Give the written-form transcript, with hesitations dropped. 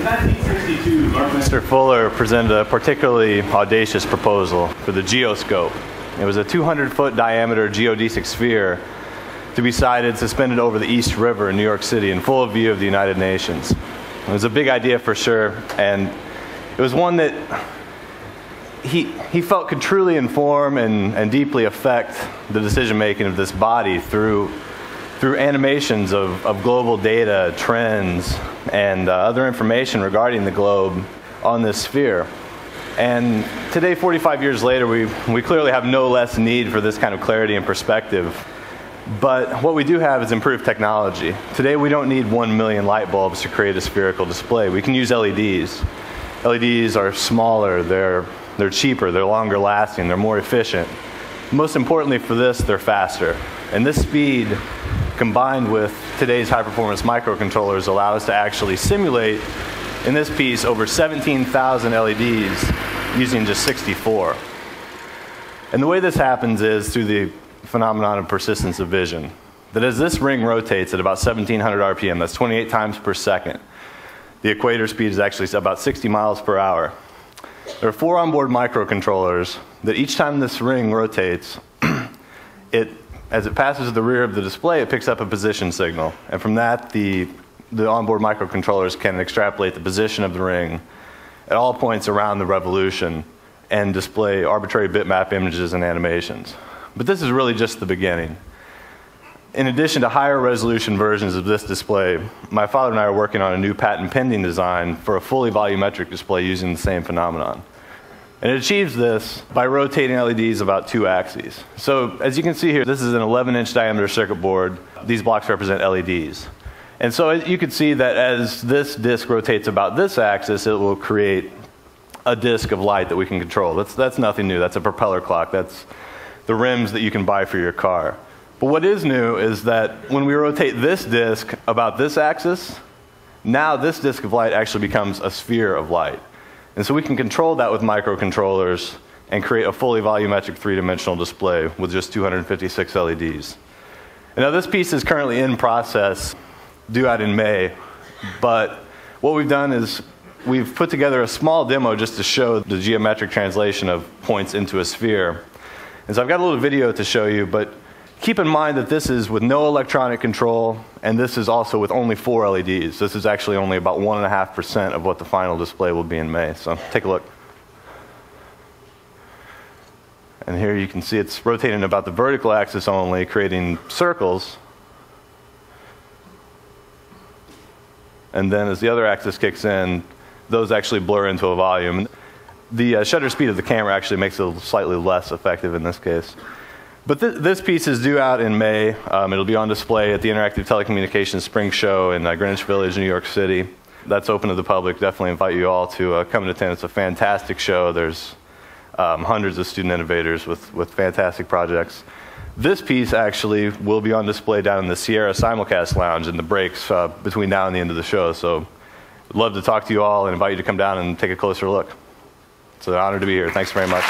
1962, Mr. Fuller presented a particularly audacious proposal for the geoscope. It was a 200-foot diameter geodesic sphere to be sighted suspended over the East River in New York City in full view of the United Nations. It was a big idea for sure, and it was one that he felt could truly inform and deeply affect the decision-making of this body through animations of global data, trends, and other information regarding the globe on this sphere. And today, 45 years later, we clearly have no less need for this kind of clarity and perspective. But what we do have is improved technology. Today, we don't need 1 million light bulbs to create a spherical display. We can use LEDs. LEDs are smaller, they're cheaper, they're longer lasting, they're more efficient. Most importantly for this, they're faster. And this speed, combined with today's high-performance microcontrollers, allow us to actually simulate, in this piece, over 17,000 LEDs using just 64. And the way this happens is through the phenomenon of persistence of vision. That as this ring rotates at about 1,700 RPM, that's 28 times per second, the equator speed is actually about 60 miles per hour. There are 4 onboard microcontrollers that each time this ring rotates, as it passes the rear of the display, it picks up a position signal. And from that, the onboard microcontrollers can extrapolate the position of the ring at all points around the revolution and display arbitrary bitmap images and animations. But this is really just the beginning. In addition to higher resolution versions of this display, my father and I are working on a new patent pending design for a fully volumetric display using the same phenomenon. And it achieves this by rotating LEDs about 2 axes. So as you can see here, this is an 11-inch diameter circuit board. These blocks represent LEDs. And so you can see that as this disk rotates about this axis, it will create a disk of light that we can control. That's nothing new. That's a propeller clock. That's the rims that you can buy for your car. But what is new is that when we rotate this disk about this axis, now this disk of light actually becomes a sphere of light. And so we can control that with microcontrollers and create a fully volumetric 3-dimensional display with just 256 LEDs. And now this piece is currently in process, due out in May, but what we've done is we've put together a small demo just to show the geometric translation of points into a sphere. And so I've got a little video to show you, but keep in mind that this is with no electronic control, and this is also with only 4 LEDs. This is actually only about 1.5% of what the final display will be in May. So take a look. And here you can see it's rotating about the vertical axis only, creating circles. And then as the other axis kicks in, those actually blur into a volume. The shutter speed of the camera actually makes it slightly less effective in this case. But this piece is due out in May. It'll be on display at the Interactive Telecommunications Spring Show in Greenwich Village, New York City. That's open to the public. Definitely invite you all to come and attend. It's a fantastic show. There's hundreds of student innovators with fantastic projects. This piece actually will be on display down in the Sierra Simulcast Lounge in the breaks between now and the end of the show. So I'd love to talk to you all and invite you to come down and take a closer look. It's an honor to be here. Thanks very much.